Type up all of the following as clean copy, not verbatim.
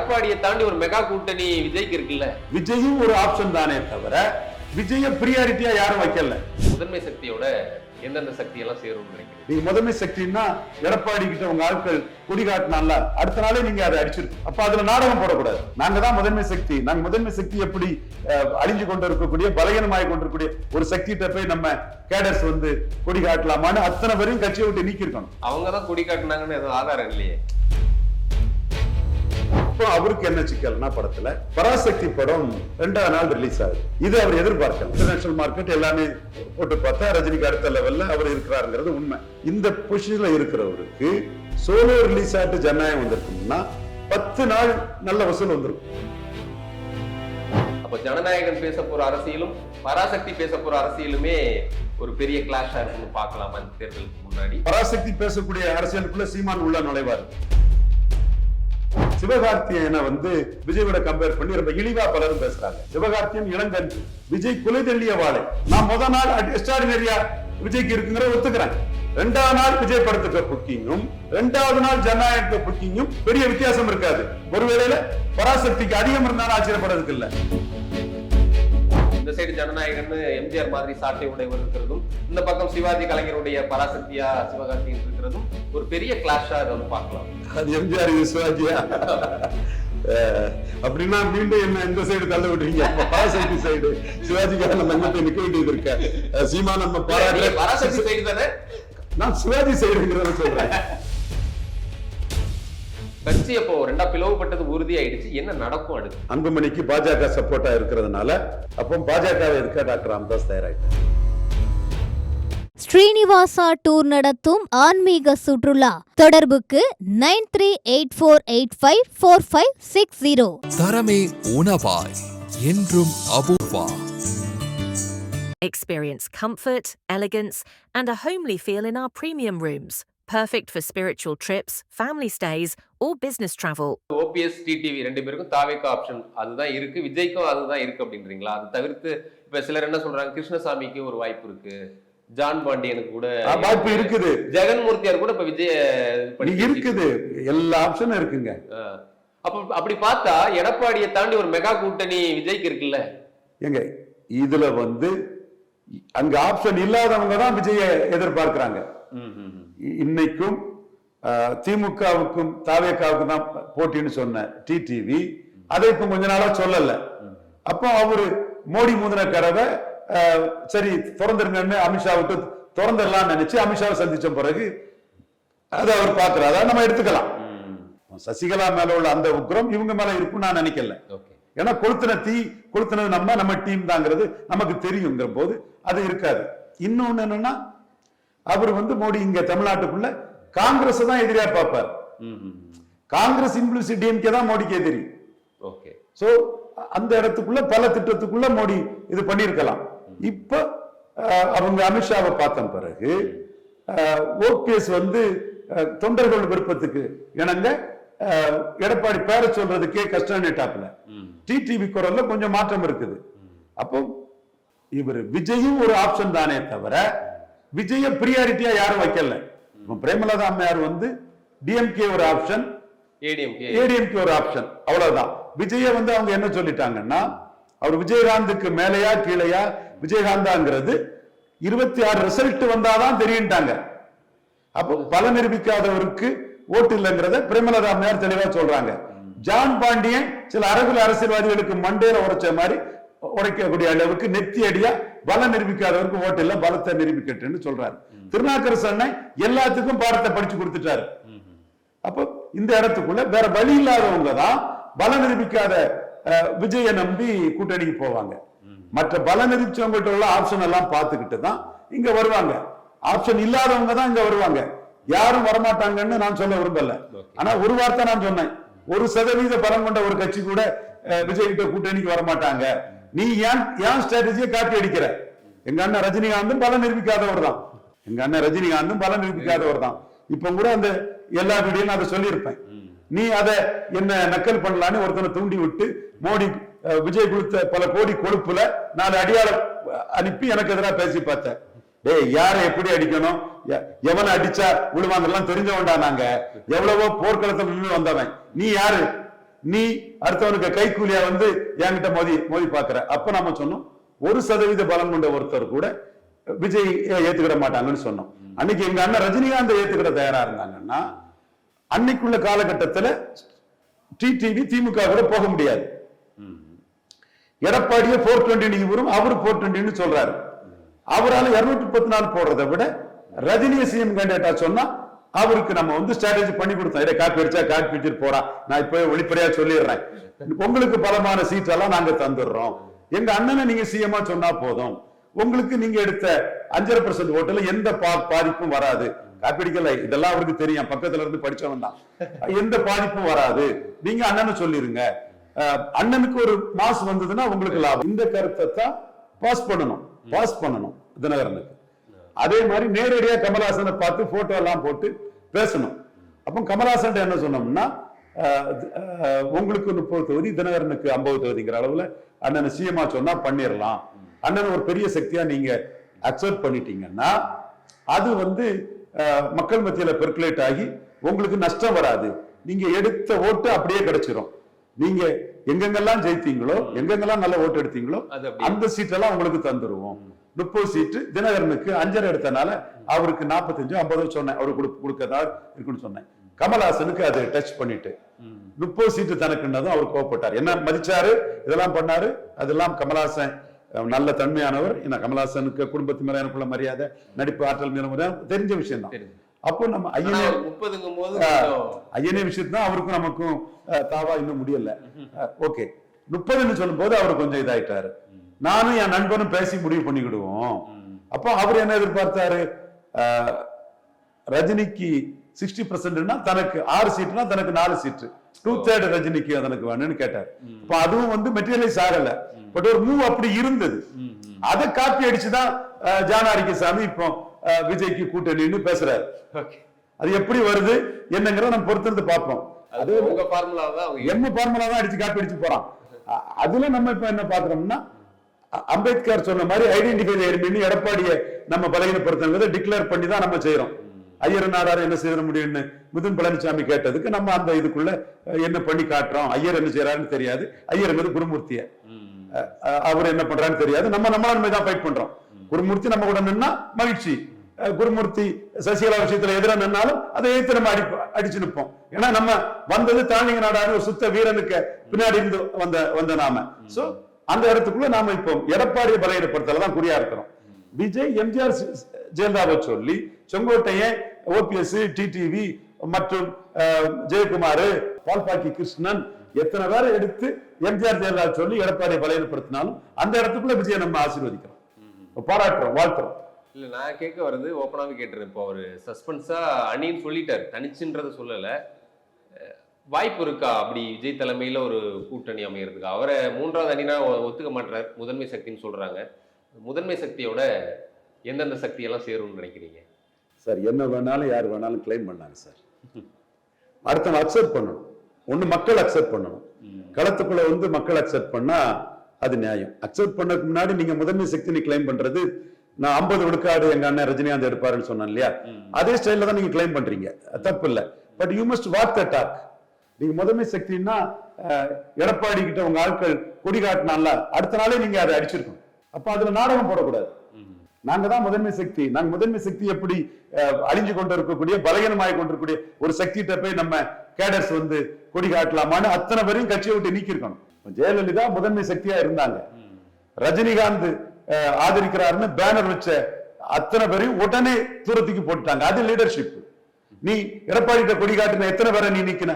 எடப்பாடியை தாண்டி ஒரு மெகா கூட்டணி விஜய்க்கு இருக்குல்ல. விஜயும் ஒரு ஆப்ஷன் தானே தவிர விஜய பிரியாரிட்டியா யாரும் வைக்கல. முதன்மை சக்தியோட எந்தெந்த சக்தி எல்லாம் சேரும் நினைக்கிறீங்க? நீங்க முதன்மை சக்தின்னா எடப்பாடி கிட்ட உங்க ஆட்கள் கொடி காட்டினால அடுத்த நாளே நீங்க அதை அடிச்சிருக்கோம். அப்ப அதுல நாடகம் போடக்கூடாது. நாங்க தான் முதன்மை சக்தி. நாங்க முதன்மை சக்தி எப்படி அழிஞ்சு கொண்டு இருக்கக்கூடிய பலகீனமாய் கொண்டிருக்கக்கூடிய ஒரு சக்திகிட்ட போய் நம்ம கேடர்ஸ் வந்து கொடி காட்டலாமான்னு அத்தனை பேரையும் கட்சியை விட்டு நீக்கி இருக்கணும். அவங்கதான் கொடி காட்டினாங்கன்னு எதுவும் ஆதாரம் இல்லையே. அவருக்கு என்ன சிக்கல்னா, படத்துல பராசக்தி படம் 2வது நாள் ரிலீஸ் ஆகுது. இது அவர் எதிர்பார்க்கல. இன்டர்நேஷனல் மார்க்கெட் எல்லாமே போட்டு பார்த்தா ரஜினிக்கு அடுத்த லெவல்ல அவர் இருக்கிறாருங்கிறது உண்மை. இந்த பொசிஷன்ல இருக்கிறவருக்கு சோலோ ரிலீஸ் ஆகிட்டு ஜனநாயகம் வந்திருக்கும்னா 10 நாள் நல்ல வசூல் வந்திருக்கும். அப்ப ஜனநாயகன் பேச போற அரசியலும் பராசக்தி பேச போற அரசியலுமே ஒரு பெரிய கிளாஷா இருக்குன்னு பார்க்கலாமா இந்த தேர்தலுக்கு முன்னாடி? பராசக்தி பேசக்கூடிய அரசியலுக்குள்ள சீமான் உள்ள நுழைவார். சிவகார்த்தியனை வந்து விஜயோட கம்பேர் பண்ணி ரொம்ப இழிவா பலரும் பேசுறாங்க. சிவகார்த்தியன் இளங்கன், விஜய் குலை தள்ளிய வாழை. நான் முதல் நாள் எக்ஸ்ட்ராடினரியா விஜய்க்கு இருக்குங்கிற ஒத்துக்கிறேன். 2வது நாள் விஜய் படத்துக்கு புக்கிங்கும் 2வது நாள் ஜனநாயக புக்கிங்கும் பெரிய வித்தியாசம் இருக்காது. ஒருவேளையில பராசக்திக்கு அதிகம் இருந்தாலும் ஆச்சரியப்படுறதுக்கு இல்ல. இந்த சைடு ஜனநாயகன் எம்ஜிஆர் மாதிரி சாட்டை உடையவர் இருக்கிறதும், இந்த பக்கம் சிவாஜி கலைஞருடைய பராசக்தியா சிவகார்த்திகேயன் இருக்கிறதும் ஒரு பெரிய கிளாஷா அதை பார்க்கலாம். அது எம்ஜிஆர் சிவாஜியா அப்படின்னா மீண்டும் என்ன இந்த சைடு தள்ள விடுறீங்க? பராசக்தி சைடு சிவாஜிக்காக நம்ம எங்க நிக்க வேண்டியது இருக்க? சீமா நம்ம பராசக்தி சைடு தானே, நான் சிவாஜி சைடுங்கிறத சொல்றேன். கட்சி அப்போ 2ஆ பிளவுபட்டது உறுதி ஆயிடுச்சு. என்ன நடக்கும் அடுத்து? அன்புமணிக்கு பாஜக சப்போர்ட்டா இருக்கிறதுனால அப்போ பாஜக இருக்க டாக்டர் ராமதாஸ் தயாராயிட்டார். ஸ்ரீனிவாசா டூர் நடத்தும் ஆன்மீக சுற்றுலா. தொடர்புக்கு 9384854560. தரமே உணவாய் என்றும் Apoorva. Experience comfort, elegance, and a homely feel in our premium rooms. Perfect for spiritual trips, family stays, or business travel. OPS TTV ரெண்டு பேருக்கும் தாவேக்கா ஆப்ஷன் அதுதான் இருக்கு, விஜய்க்கும் அதுதான் இருக்கு அப்படின்றீங்களா? அது தவிர்த்து இப்ப சிலர் என்ன சொல்றாங்க, கிருஷ்ணசாமிக்கு ஒரு வாய்ப்பு இருக்கு, ஜான் பாண்டியனுக்கு கூட வாய்ப்பு இருக்குது, ஜெகன்மூர்த்தியார் கூட இப்ப விஜய் இருக்குது, எல்லா ஆப்ஷனும் இருக்குங்க. அப்ப அப்படி பார்த்தா எடப்பாடியை தாண்டி ஒரு மெகா கூட்டணி விஜய்க்கு இருக்குல்ல. எங்க இதுல வந்து அங்க ஆப்ஷன் இல்லாதவங்க தான் விஜய எதிர்பார்க்கிறாங்க. இன்னைக்கும் திமுகவுக்கும் தாவேக்காவுக்கும் தான் போட்டின்னு சொன்ன டிடிவி அதை இப்ப கொஞ்ச நாளா சொல்லல. அப்போ அவரு மோடி முந்தின கரவை சரி திறந்துருங்கன்னு அமித்ஷா விட்டு திறந்துடலாம் நினைச்சு அமித்ஷாவை சந்திச்ச பிறகு அதை அவர் பார்க்கிறார். அதை நம்ம எடுத்துக்கலாம். சசிகலா மேல உள்ள அந்த உக்ரம் இவங்க மேல இருக்குன்னு நான் நினைக்கல. ஏன்னா கொளுத்தினது நம்ம டீம் தாங்கிறது நமக்கு தெரியுங்கிற போது அது இருக்காது. இன்னொன்னு என்னன்னா, அவர் வந்து மோடி இங்க தமிழ்நாட்டுக்குள்ள காங்கிரஸ் தான் எதிரியா பார்ப்பார். காங்கிரஸ் இன்ஃப்ளூயன்ஸ் டிஎம்கே தான் மோடிக்கு எதிரி. சோ அந்த இடத்துக்குள்ள பல திட்டத்துக்குள்ள மோடி இது பண்ணிருக்கலாம். இப்ப அவங்க அமித்ஷாவை பார்த்த பிறகு ஓபிஎஸ் வந்து தொண்டர்கள் விருப்பத்துக்கு இணங்க எடப்பாடி பேர சொல்றதுக்கே கஷ்டம்ட்டாப்ல. டிடிவி குரல்ல கொஞ்சம் மாற்றம் இருக்குது. அப்போ இவர் விஜயும் ஒரு ஆப்ஷன் தானே தவிர விஜய பிரியாரிட்டியா யாரும் வைக்கல. பிரேமலதா அம்மையார் வந்து டிஎம்கே ஒரு ஆப்ஷன், ஏடிஎம்கே ஒரு ஆப்ஷன், அவ்வளவுதான். விஜய வந்து அவங்க என்ன சொல்லிட்டாங்கன்னா, அவர் விஜயகாந்துக்கு மேலையா கீழையா விஜயகாந்தாங்கிறது 26 ரிசல்ட் வந்தாதான் தெரியும்ட்டாங்க. அப்போ பல நிரூபிக்காதவருக்கு ஓட்டு இல்லைங்கிறத பிரேமலதா அம்மையார் தெளிவா சொல்றாங்க. ஜான் பாண்டியன் சில அரகுல அரசியல்வாதிகளுக்கு மண்டையில உடைச்ச மாதிரி உடைக்கக்கூடிய அளவுக்கு நெத்தி அடியா பல நிரூபிக்காதவருக்கு ஓட்டு இல்ல, பலத்தை நிரூபிக்கட்டுன்னு சொல்றாரு. திருநாக்கரசு எல்லாத்துக்கும் பாடத்தை படிச்சு கொடுத்துட்டாரு. அப்போ இந்த இடத்துக்குள்ள வேற வழி இல்லாதவங்க தான் பல நிரூபிக்காத விஜய நம்பி கூட்டணிக்கு போவாங்க. மற்ற பல நிரூபிச்சவங்கள்ட்ட உள்ள ஆப்ஷன் எல்லாம் பார்த்துக்கிட்டு தான் இங்க வருவாங்க. ஆப்ஷன் இல்லாதவங்க தான் இங்க வருவாங்க. யாரும் வரமாட்டாங்கன்னு நான் சொல்ல விரும்பல. ஆனா ஒரு வார்த்தை நான் சொன்னேன், 1% பலம் கொண்ட ஒரு கட்சி கூட விஜய் கிட்ட கூட்டணிக்கு வரமாட்டாங்க. நீ ஏன் ஸ்ட்ராட்டஜியை காப்பி அடிக்கிற? எங்க அண்ணன் ரஜினிகாந்தும் பல நிரூபிக்காதவர் தான். இப்ப கூட அந்த எல்லா வீடியோலும் அதை சொல்லியிருப்பேன். நீ அதை என்ன நக்கல் பண்ணலான்னு ஒருத்தனை தூண்டி விட்டு மோடி விஜய் கொடுத்த பல கோடி கொழுப்புல 4 அடியாளம் அனுப்பி எனக்கு எதிராக பேசி பார்த்தேன். டேய், யாரை எப்படி அடிக்கணும், எவனை அடிச்சா விழுவாங்கலாம் தெரிஞ்சவன்டா. நாங்க எவ்வளவோ போர்க்களத்துல நின்று வந்தவன். நீ யாரு நீ அடுத்தவனுக்கு கைக்கூலியா வந்து என்கிட்ட மோதி பாக்குற. அப்ப நாம சொன்னோம் 1% பலம் கொண்ட ஒருத்தர் கூட விஜய் ஏத்துக்கிட மாட்டாங்கன்னு சொன்னோம். அன்னைக்கு எங்க அண்ணன் ரஜினிகாந்த் ஏத்துக்கிட தயாரா இருந்தாங்கன்னா அன்னைக்குள்ள காலகட்டத்துல டிடிவி திமுக கூட போக முடியாது. எடப்பாடியே 420 வரும், அவரு 420 சொல்றாரு. அவரால் 214 போடுறதை விட ரஜினியை சிஎம் கேண்டிடேட்டா சொன்னா அவருக்கு நம்ம வந்து ஸ்ட்ராட்டஜி பண்ணி கொடுத்தோம். இதை காப்பி அடிச்சா காப்பி அடிச்சுட்டு போறான், நான் இப்ப வெளிப்படையா சொல்லிடுறேன், உங்களுக்கு பலமான சீட் எல்லாம் நாங்க தந்துடுறோம், எங்க அண்ணனை நீங்க சிஎம்மா சொன்னா போதும், உங்களுக்கு நீங்க எடுத்த 5.5% ஓட்டுல எந்த பாதிப்பும் வராது. காப்பி அடிக்கல, இதெல்லாம் அவருக்கு தெரியும், பக்கத்துல இருந்து படிச்சவன் தான், எந்த பாதிப்பும் வராது, நீங்க அண்ணனை சொல்லிருங்க, அண்ணனுக்கு ஒரு மாசு வந்ததுன்னா உங்களுக்கு லாபம். இந்த கருத்தை தான் பாஸ் பண்ணணும் தினகரனுக்கு. அதே மாதிரி நேரடியா கமலஹாசனை பார்த்து போட்டோ எல்லாம் போட்டு பேசணும். அப்போ கமலஹாசன் என்ன சொன்னோம்னா, உங்களுக்கு 30 தொகுதி, தினகரனுக்கு 50 தொகுதிங்கிற அளவுல அண்ணனை சிஎம்மா சொன்னா பண்ணிடலாம், அண்ணன் ஒரு பெரிய சக்தியா நீங்க அக்செப்ட் பண்ணிட்டீங்கன்னா அது வந்து மக்கள் மத்தியில பெர்குலேட் ஆகி உங்களுக்கு நஷ்டம் வராது, நீங்க எடுத்த ஓட்டு அப்படியே கிடைச்சிரும், நீங்க எங்கெங்கெல்லாம் ஜெயித்தீங்களோ எங்கெங்கெல்லாம் நல்ல ஓட்டு எடுத்தீங்களோ அந்த சீட்டெல்லாம் உங்களுக்கு தந்துருவோம். 30 சீட்டு தினகரனுக்கு 5.5 எடுத்தனால அவருக்கு 45 50 சொன்னேன், அவருக்கு கொடுக்கதா இருக்குன்னு சொன்னேன். கமலஹாசனுக்கு அதை டச் பண்ணிட்டு 30 சீட்டு தனக்குன்னதும் அவர் கோவப்பட்டார். என்ன மதிச்சாரு, இதெல்லாம் பண்ணாரு, அதெல்லாம் கமலஹாசன் நல்ல தன்மையானவர். என்ன கமலஹாசனுக்கு குடும்பத்து மேல எனக்குள்ள மரியாதை, நடிப்பு ஆற்றல் மேல தெரிஞ்ச விஷயம் தான். அப்போ நம்ம ஐயனே விஷயத்தான் அவருக்கும் நமக்கும் தாவா இன்னும் முடியல. ஓகே 30ன்னு சொல்லும் போது அவர் கொஞ்சம் இதாயிட்டாரு. நானும் என் நண்பனும் பேசி முடிவு பண்ணிக்கிடுவோம். அப்போ அவர் என்ன எதிர்பார்த்தாரு, ரஜினிக்கு 60% தனக்கு 6 சீட்டுனா தனக்கு 4 சீட்டு, 2/3 ரஜினிக்கு அதற்கு வேணும்னு கேட்டார். அப்ப அதுவும் வந்து மெட்டீரியலைஸ் ஆகல, பட் ஒரு மூவ் அப்படி இருந்தது. அதை காப்பி அடிச்சுதான் ஜானாரிக்கசாமி இப்போ விஜய்க்கு கூட்டணின்னு பேசுறாரு. அது எப்படி வருது என்னங்கிறத நம்ம பொறுத்திருந்து பார்ப்போம். அது உங்க ஃபார்முலா தான், என்ன ஃபார்முலா தான் அடிச்சு காப்பி அடிச்சு போறான். அதுல நம்ம இப்ப என்ன பாக்குறோம்னா, அம்பேத்கர் சொன்ன மாதிரி ஐடென்டிஃபை எனிமி எடப்பாடியை நம்ம பலகீனப்படுத்துறத டிக்ளேர் பண்ணி தான் நம்ம செய்யறோம். ஐயர் நாடார் என்ன செய்ய முடியும்னு மிதுன் பழனிசாமி கேட்டதுக்கு நம்ம அந்த இதுக்குள்ள என்ன பண்ணி காட்டுறோம். ஐயர் என்ன செய்யறாருன்னு தெரியாது, ஐயர் குருமூர்த்திய அவர் என்ன பண்றான்னு தெரியாது, நம்ம தான் ஃபைட் பண்றோம். குருமூர்த்தி நம்ம கூட நின்னா மகிழ்ச்சி, குருமூர்த்தி சசிகலா விஷயத்துல எதிராக நின்னாலும் அதை எதிர்த்து நம்ம அடிச்சு நிற்போம். ஏன்னா நம்ம வந்தது தாண்டிங்க நாடாரு ஒரு சுத்த வீரனுக்கு பின்னாடி இருந்து வந்த நாம. சோ அந்த இடத்துக்குள்ள நாம இப்போ எடப்பாடியை பலகீனப்படுத்தலாம் குறியா இருக்கிறோம். விஜய் எம்ஜிஆர் ஜெயலலிதாவை சொல்லி செங்கோட்டையன் ஓபிஎஸ் டிடிவி மற்றும் ஜெயக்குமார் பால்பாக்கி கிருஷ்ணன் எத்தனை பேரை எடுத்து எம்ஜிஆர் ஜெயலலிதா சொல்லி எடப்பாடியை பலகீனப்படுத்தினாலும் அந்த இடத்துக்குள்ள விஜயை நம்ம ஆசீர்வதிக்கிறோம், பாராட்டுறோம், வாழ்த்துறோம். இல்ல நான் கேட்க வருது, ஓப்பனாவே கேட்டுறேன். இப்போ அவரு சஸ்பென்ஸா அணின்னு சொல்லிட்டாரு, தனிச்சுன்றத சொல்லல, வாய்ப்பு இருக்கா அப்படி விஜய் தலைமையில ஒரு கூட்டணி அமைகிறதுக்கு? அவரை 3வது அணினா ஒத்துக்க மாட்டார், முதன்மை சக்தின்னு சொல்றாங்க. முதன்மை சக்தியோட எந்தெந்த சக்தியெல்லாம் சேரும்னு நினைக்கிறீங்க சார்? என்ன வேணாலும் யார் வேணாலும் கிளைம் பண்ணாங்க சார். அடுத்த அக்செப்ட் பண்ணணும், ஒண்ணு மக்கள் அக்செப்ட் பண்ணணும். களத்துக்குள்ள வந்து மக்கள் அக்செப்ட் பண்ணா அது நியாயம். அக்செப்ட் பண்ணதுக்கு முன்னாடி நீங்க முதன்மை சக்தி கிளைம் பண்றது, நான் 50 விழுக்காடு எங்க அண்ணன் ரஜினிகாந்த் எடுப்பாருன்னு சொன்னேன் இல்லையா, அதே ஸ்டைல தான் நீங்க கிளைம் பண்றீங்க, தப்பு இல்ல. But you must walk the talk. நீங்க முதன்மை சக்தின்னா எடப்பாடி கிட்ட உங்க ஆட்கள் கொடி காட்டினால அடுத்த நாளே நீங்க அதை அடிச்சிருக்கணும். அப்ப அதுல நாடகம் போடக்கூடாது. நாங்க தான் முதன்மை சக்தி, நாங்க முதன்மை சக்தி எப்படி அழிஞ்சு கொண்டு இருக்கக்கூடிய பலகீனமாய் கொண்டிருக்கக்கூடிய ஒரு சக்திகிட்ட போய் நம்ம கேடர்ஸ் வந்து கொடி காட்டலாமான்னு அத்தனை பேரையும் கட்சியை விட்டு நீக்கி இருக்கணும். ஜெயலலிதா முதன்மை சக்தியா இருந்தாங்க, ரஜினிகாந்த் ஆதரிக்கிறாருன்னு பேனர் வச்ச அத்தனை பேரையும் உடனே தூரத்துக்கு போட்டுட்டாங்க. அது லீடர்ஷிப். நீ எடப்பாடி கொடி காட்டின எத்தனை பேரை நீ நிக்கின,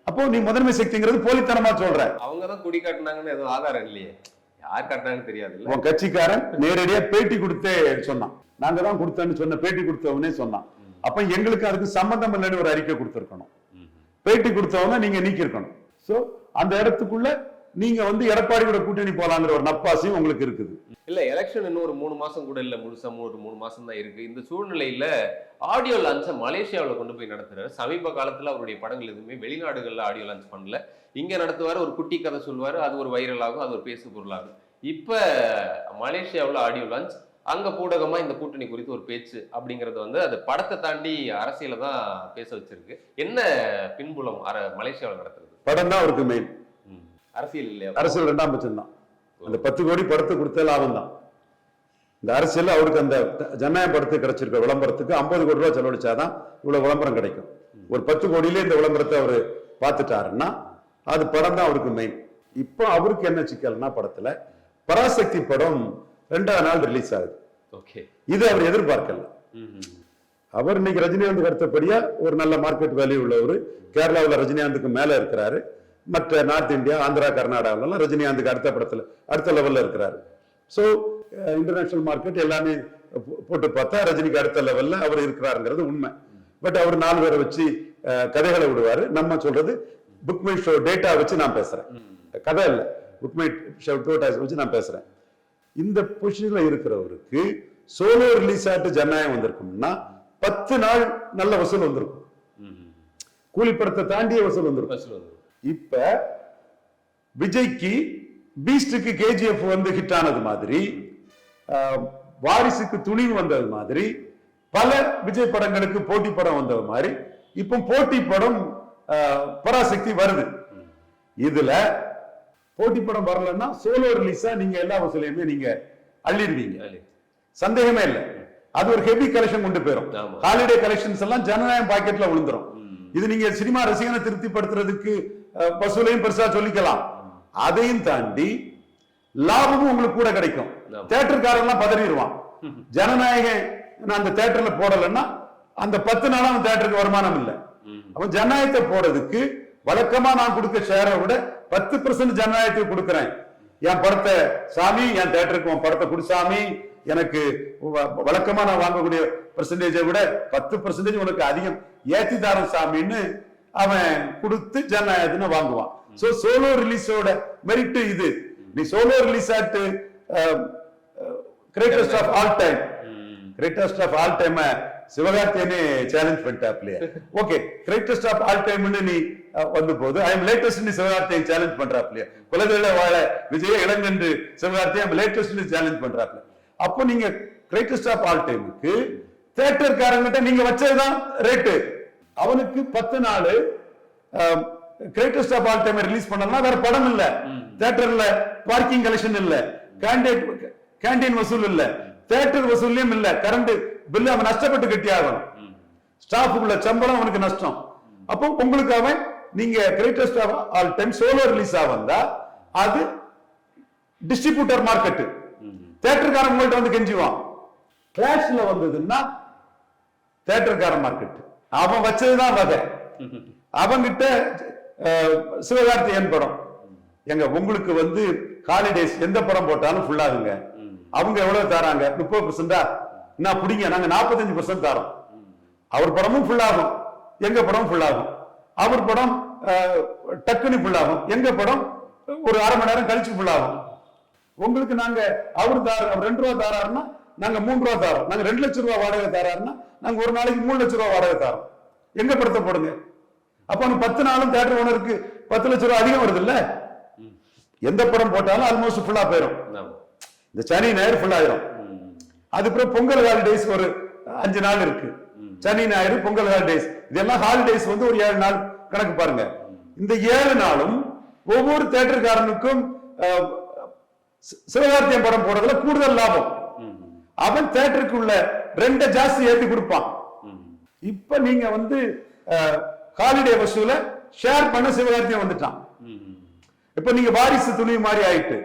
அப்போ நீ முதன்மை சக்திங்கிறது போலித்தனமா சொல்ற. அவங்கதான் கொடி காட்டினாங்கன்னு எதுவும் ஆதாரம் இல்லையே, யார் காட்டினாங்கன்னு தெரியாது. உன் கட்சிக்காரன் நேரடியா பேட்டி கொடுத்தே சொன்னான், நாங்க தான் கொடுத்தேன்னு சொன்ன, பேட்டி கொடுத்தவனே சொன்னான். அப்ப எங்களுக்கு அதுக்கு சம்பந்தம் இல்லைன்னு ஒரு அறிக்கை கொடுத்திருக்கணும். பேட்டி கொடுத்தவங்க நீங்க நீக்கி இருக்கணும். சோ அந்த இடத்துக்குள்ள நீங்க வந்து எடப்பாடி கூட கூட்டணி போலாங்கிற ஒரு நப்பாசையும் உங்களுக்கு இருக்குது. இல்ல எலெக்ஷன் இன்னும் ஒரு 3 மாசம் கூட இல்ல, முழுசா ஒரு 3 மாசம் தான் இருக்கு. இந்த சூழ்நிலையில ஆடியோ லான்ச்சை மலேசியாவில் கொண்டு போய் நடத்துறாரு. சமீப காலத்துல அவருடைய படங்கள் எதுவுமே வெளிநாடுகள்ல ஆடியோ லான்ச் பண்ணல, இங்க நடத்துவாரு, ஒரு குட்டி கதை சொல்வாரு, அது ஒரு வைரல் ஆகும், அது ஒரு பேசு பொருளாகும். இப்ப மலேசியாவில் ஆடியோ லான்ச், அங்க பூடகமா இந்த கூட்டணி குறித்து ஒரு பேச்சு அப்படிங்கறது வந்து அது படத்தை தாண்டி அரசியல தான் பேச வச்சிருக்கு. என்ன பின்புலம் மலேசியாவில் நடத்துறது? படம் தான் அவருக்கு மெயின். அரசியல் இல்லையா? அரசியல் 2ஆம் பட்சம் தான். அந்த 10 கோடி படத்தை கொடுத்த லாபம் தான். இந்த அரசியல் அவருக்கு அந்த ஜனநாயக படத்துக்கு கிடைச்சிருக்க விளம்பரத்துக்கு 50 கோடி ரூபாய் செலவழிச்சாதான் இவ்வளவு விளம்பரம் கிடைக்கும். ஒரு 10 கோடியிலே இந்த விளம்பரத்தை அவரு பார்த்துட்டாருன்னா அது படம் தான் அவருக்கு மெயின். இப்போ அவருக்கு என்ன சிக்கல்னா, படத்துல பராசக்தி படம் 2ஆம் நாள் ரிலீஸ் ஆகுது. இது அவர் எதிர்பார்க்கல. அவர் இன்னைக்கு ரஜினிகாந்த் அடுத்தபடியா ஒரு நல்ல மார்க்கெட் வேல்யூ உள்ளவர். கேரளாவில் ரஜினிகாந்துக்கு மேல இருக்கிறாரு. மற்ற நார்த் இந்தியா, ஆந்திரா, கர்நாடகாவிலாம் ரஜினிகாந்துக்கு அடுத்த லெவல்ல இருக்கிறாரு. ஸோ இன்டர்நேஷனல் மார்க்கெட் எல்லாமே போட்டு பார்த்தா ரஜினிக்கு அடுத்த லெவல்ல அவர் இருக்கிறாருங்கிறது உண்மை. பட் அவர் 4 பேரை வச்சு கதைகளை விடுவாரு. நம்ம சொல்றது புக் மை ஷோ டேட்டா வச்சு நான் பேசுறேன், கதை இல்லை. புக் மை ஷோ டேட்டா வச்சு நான் பேசுறேன். இந்த பொசிஷன்ல இருக்கிறவருக்கு சோலோ ரிலீஸ் ஆட்டு ஜனநாயகம் வந்திருக்கும்னா 10 நாள் நல்ல வசூல் வந்திருக்கும். கூலி படத்தை தாண்டிய வசூல் வந்திருக்கும். இப்ப விஜய்க்கு பீஸ்டுக்கு KGF வந்து ஹிட் ஆனது மாதிரி, வாரிசுக்கு துணிவு வந்தது மாதிரி, பல விஜய் படங்களுக்கு போட்டி படம் வந்தது மாதிரி இப்ப போட்டி படம் பராசக்தி வருது. இதுல போட்டி படம் வரலன்னா சோலோ ரிலீஸா நீங்க எல்லா வசூலையுமே நீங்க அள்ளிடுவீங்க, சந்தேகமே இல்லை. அது ஒரு ஹெவி கலெக்ஷன் கொண்டு போயிடும். ஹாலிடே கலெக்ஷன்ஸ் எல்லாம் ஜனநாயகம் பாக்கெட்ல விழுந்துரும். இது நீங்க சினிமா ரசிகனை திருப்திப்படுத்துறதுக்கு வசூலையும் பெருசா சொல்லிக்கலாம். அதையும் தாண்டி லாபமும் உங்களுக்கு கூட கிடைக்கும். தியேட்டர்காரெல்லாம் பதறிடுவான். ஜனநாயகம் நான் அந்த தியேட்டர்ல போடலன்னா அந்த 10 நாளா அவன் தியேட்டருக்கு வருமானம் இல்லை. அவன் ஜனநாயகத்தை போடுறதுக்கு வழக்கமா நான் கொடுக்க ஷேரை விட 10% ஜனநாயகத்துக்கு கொடுக்குறேன். என் படத்தை சாமி, என் தியேட்டருக்கு உன் படத்தை கொடு சாமி, எனக்கு வழக்கமா நான் வாங்கக்கூடிய பெர்சன்டேஜை விட 10% உனக்கு அதிகம் ஏத்தி தாரம் சாமின்னு அவன் கொடுத்து ஜனநாயகத்தின வாங்குவான். சோ சோலோ ரிலீஸோட மெரிட் இது. நீ சோலோ ரிலீஸ் ஆட்டு greatest of all time, greatest of all time சிவகார்த்தியனே சேலஞ்ச் பண்ணிட்டாப்லையே. ஓகே, கிரேட்டஸ்ட் ஆஃப் ஆல் டைம்னு நீ வந்து போது ஐ எம் லேட்டஸ்ட் சிவகார்த்தியை சேலஞ்ச் பண்றாப்லையே. குலதெய்வ வாழ விஜய இளங்கன்று சிவகார்த்தியை லேட்டஸ்ட் சேலஞ்ச் பண்றாப்ல. அப்போ நீங்க கிரேட்டஸ்ட் ஆஃப் ஆல் டைமுக்கு தியேட்டர்காரங்கிட்ட நீங்க வச்சதுதான் ரேட்டு. அவனுக்கு 10 நாள் greatest of all time release பண்ணலாம். வேற படம் இல்ல, தியேட்டர்ல பார்க்கிங் கலெக்ஷன் இல்ல, கேண்டீன் வசூல் இல்ல, தியேட்டர் வசூல்லையும் இல்ல, கரண்ட் பில் அவன் நஷ்டப்பட்டு கட்டி ஆகணும். ஸ்டாஃபுக்குள்ள சம்பளம் அவனுக்கு நஷ்டம். அப்போ உங்களுக்கு அவன் நீங்க greatest of all time solo release வந்தா அது டிஸ்ட்ரிபியூட்டர் மார்க்கெட். தியேட்டர்காரன் உங்கள்ட்ட வந்து கெஞ்சுவான். கிளாஷ்ல வந்ததுன்னா தியேட்டர்காரன் மார்க்கெட். அவன் வச்சதுதான் வகை. அவங்கிட்ட சிவகார்த்தியன் படம் எங்க உங்களுக்கு வந்து ஹாலிடேஸ் எந்த படம் போட்டாலும் ஃபுல் ஆகுங்க. அவங்க எவ்வளவு தராங்க? 30%. நான் பிடிங்க, நாங்க 45% தரோம். அவர் படமும் ஃபுல் ஆகும், எங்க படம் ஃபுல் ஆகும். அவர் படம் டக்குனு ஃபுல் ஆகும், எங்க படம் ஒரு அரை மணி நேரம் கழிச்சு ஃபுல் ஆகும். உங்களுக்கு நாங்க அவர் 2 ரூபா தாராருன்னா நாங்க 3 ரூபா தாரோம். நாங்க 2 லட்சம் ரூபாய் வாடகை தாராருன்னா நாங்க ஒரு நாளைக்கு 3 லட்சம் ரூபாய் வாடகை தாரோம். எங்க படத்தை போடுங்க. அப்ப 10 நாளும் தியேட்டர் ஓனருக்கு 10 லட்சம் ரூபாய் அதிகம் வருது இல்ல. எந்த படம் போட்டாலும் ஆல்மோஸ்ட் ஃபுல்லா போயிடும். இந்த சனி ஞாயிறு ஃபுல் ஆயிரும். அதுக்கப்புறம் பொங்கல் ஹாலிடேஸ் ஒரு 5 நாள் இருக்கு. சனி ஞாயிறு பொங்கல் ஹாலிடேஸ், இதெல்லாம் ஹாலிடேஸ் வந்து ஒரு 7 நாள் கணக்கு பாருங்க. இந்த 7 நாளும் ஒவ்வொரு தியேட்டர்காரனுக்கும் சிவகார்த்தியன் படம் போடுறதுல கூடுதல் லாபம். அவன் தியேட்டருக்கு உள்ள ரெண்ட ஜாஸ்தி ஏத்தி கொடுப்பான். இப்ப நீங்க வந்து ஹாலிடே வசூல ஷேர் பண்ண சிவகார்த்தியன் வந்துட்டான். இப்ப நீங்க வாரிசு துணி மாதிரி ஆயிட்டு,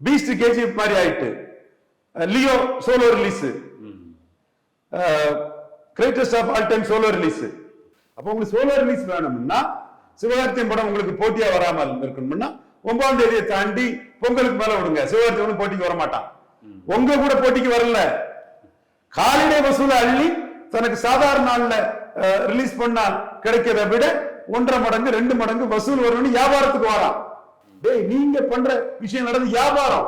பீஸ்ட் KGF மாதிரி ஆயிட்டு, Leo solo release, greatest of all time solo release. அப்ப உங்களுக்கு சோலோ ரிலீஸ் வேணும்னா சிவகார்த்தியன் படம் உங்களுக்கு போட்டியா வராமல் இருக்கணும்னா 9ஆம் தேதியை தாண்டி பொங்கலுக்கு மேல விடுங்க. சிவகார்த்தியன் போட்டிக்கு வர மாட்டான். உங்க கூட போட்டிக்கு வரல. ஹாலிடே வசூல அள்ளி தனக்கு சாதாரண நாள்ல ரிலீஸ் பண்ணா கிடைக்கிறத விட 1.5 மடங்கு 2 மடங்கு வசூல் வரணும்னு வியாபாரத்துக்கு வரான். நீங்க பண்ற விஷயம் நடந்து வியாபாரம்,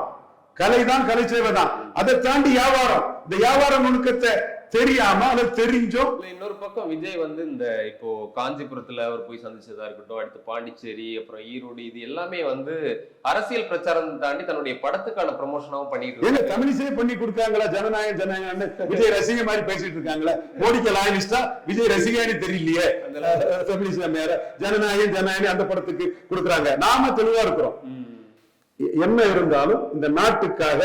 கலைதான், கலை சேவை தான். அதை தாண்டி வியாபாரம். இந்த வியாபார நுணுக்கத்தை தெரியாம அல்லது தெரிஞ்சோ. இன்னொரு பக்கம் விஜய் வந்து இந்த இப்போ காஞ்சிபுரத்துல அவர் போய் சந்திச்சதா இருக்கட்டும், அடுத்து பாண்டிச்சேரி, அப்புறம் ஈரோடு, இது எல்லாமே வந்து அரசியல் பிரச்சாரம் தாண்டி தன்னுடைய படத்துக்கான ப்ரமோஷனாவும் பண்ணிட்டு இருக்காங்க. தமிழிசே பண்ணி கொடுக்காங்களா ஜனநாயகம் ஜனநாயகம் விஜய் ரசிகை மாதிரி பேசிட்டு இருக்காங்களா? மோடிக்கு லாயலிஸ்டா விஜய் ரசிகான்னு தெரியலையே. தமிழிசை மேல ஜனநாயகம் ஜனநாயகம் அந்த படத்துக்கு கொடுக்குறாங்க. நாம தெளிவா இருக்கிறோம். என்ன இருந்தாலும் இந்த நாட்டுக்காக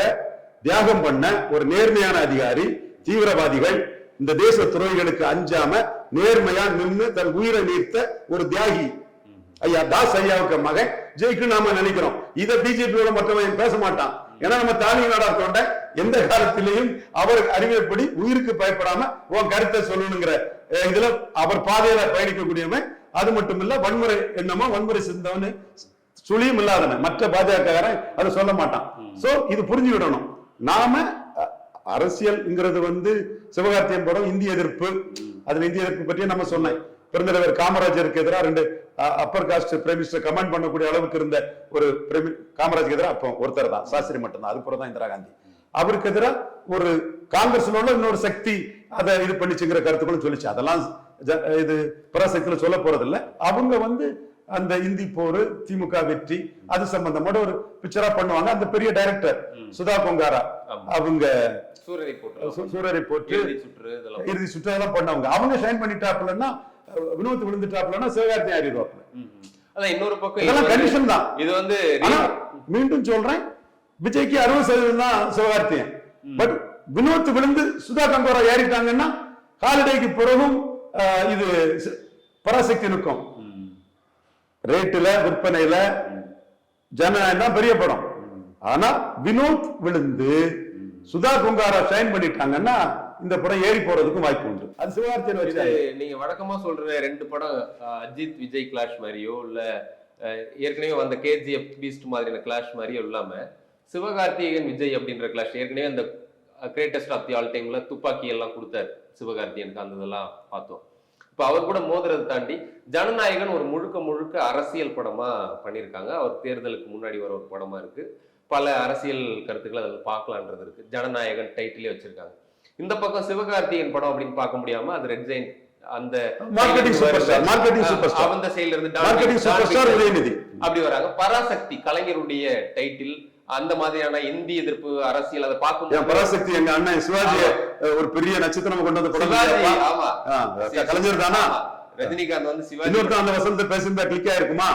தியாகம் பண்ண ஒரு நேர்மையான அதிகாரி, தீவிரவாதிகள் இந்த தேச துரோகிகளுக்கு அஞ்சாம நேர்மையா நின்று தன் உயிரை நீர்த்த ஒரு தியாகி ஐயா தாஸ் ஐயாவுக்கு மகன் ஜெயிக்கு நாம நினைக்கிறோம். இதை பிஜேபியோட மற்றவன் பேச மாட்டான். ஏன்னா நம்ம தாலிய நாடாத்தோண்ட எந்த காலத்திலையும் அவர் அறிவியப்படி உயிருக்கு பயப்படாம உன் கருத்தை சொல்லணுங்கிற இதுல அவர் பாதையில பயணிக்கக்கூடியவன். அது மட்டும் இல்ல, வன்முறை எண்ணமோ வன்முறை சிந்தவனு சுழியும் இல்லாதவன். மற்ற பாஜகக்காரன் அதை சொல்ல மாட்டான். சோ இது புரிஞ்சு விடணும். நாம அரசியல்ங்கிறது வந்து சிவகார்த்தியன் படம் இந்திய எதிர்ப்பு. அதுல இந்திய எதிர்ப்பு பற்றி நம்ம சொன்னேன். பெருந்தலைவர் காமராஜருக்கு எதிராக 2 upper caste prime minister comment பண்ணக்கூடிய அளவுக்கு இருந்த ஒரு காமராஜருக்கு எதிராக அப்போ ஒருத்தர் தான், சாஸ்திரி மட்டும்தான். அதுக்கப்புறம் தான் இந்திரா காந்தி. அவருக்கு எதிராக ஒரு காங்கிரஸ்ல உள்ள இன்னொரு சக்தி அதை இது பண்ணிச்சுங்கிற கருத்துக்களும் சொல்லிச்சு. அதெல்லாம் இது பராசக்தியில சொல்ல போறது இல்லை. அவங்க வந்து அந்த இந்தி போர், திமுக வெற்றி, அது சம்பந்தமான ஒரு பிக்சரா பண்ணுவாங்க. அந்த பெரிய டைரக்டர் சுதா பொங்காரா அவங்க சூரரை போட்டு இறுதி சுற்று அதெல்லாம் பண்ணவங்க. அவங்க ஷைன் பண்ணிட்டாப்லன்னா, வினோத் விழுந்துட்டாப்லன்னா சிவகார்த்தி ஆறிடுவாப்ல. அதான் இன்னொரு பக்கம் இதெல்லாம் கண்டிஷன் தான். இது வந்து மீண்டும் சொல்றேன், விஜய்க்கு 60% தான் சிவகார்த்தியன். பட் வினோத் விழுந்து சுதா கங்கோரா ஏறிட்டாங்கன்னா ஹாலிடேக்கு பிறகும் இது பராசக்தி நிற்கும். ரேட்டுல விற்பனையில ஜனநாயகம் தான் பெரிய படம். ஆனா வினோத் விழுந்து சுதா பொங்காரா ஷைன் பண்ணிட்டாங்கன்னா இந்த படம் ஏறி போறதுக்கும் வாய்ப்பு உண்டு. அது சிவகார்த்தியன் வச்சு நீங்க வழக்கமா சொல்ற 2 படம் அஜித் விஜய் கிளாஷ் மாதிரியோ இல்ல ஏற்கனவே வந்த கேஜிஎஃப் பீஸ்ட் மாதிரியான கிளாஷ் மாதிரியோ இல்லாம சிவகார்த்திகேயன் விஜய் அப்படின்ற கிளாஷ் ஏற்கனவே அந்த கிரேட்டஸ்ட் ஆஃப் தி ஆல் டைம்ல துப்பாக்கி எல்லாம் கொடுத்தாரு சிவகார்த்திகேயனுக்கு. அந்த இதெல்லாம் பார்த்தோம். இப்ப அவர் கூட மோதுறதை தாண்டி ஜனநாயகன் ஒரு முழுக்க அரசியல் படமா பண்ணியிருக்காங்க. அவர் தேர்தலுக்கு முன்னாடி வர ஒரு படமா இருக்கு. பல அரசியல் கருத்துக்களை அதில் பார்க்கலான்றது இருக்கு. ஜனநாயகன் டைட்டிலே வச்சிருக்காங்க. இந்த பக்கம் சிவகார்த்திகேயன் படம் அப்படின்னு பார்க்க முடியாம அது ரெட் ஜெயின் அந்த மார்க்கெட்டிங் சூப்பர் ஸ்டார் அந்த சைடுல இருந்து மார்க்கெட்டிங் சூப்பர் ஸ்டார் உதயநிதி அப்படி வராங்க. பராசக்தி கலைஞருடைய டைட்டில் அந்த மாதிரியான இந்தி எதிர்ப்பு அரசியல் அதை பார்க்கும். பராசக்தி எங்க அண்ணன் சிவாஜி ஒரு பெரிய நட்சத்திரம் கொண்டு வந்து படம். ஆமா, கலைஞர் தானா? ரஜினிகாந்த் வந்து சிவாஜி அந்த வசந்த பேசியிருந்தா கிளிக் ஆயிருக்குமா?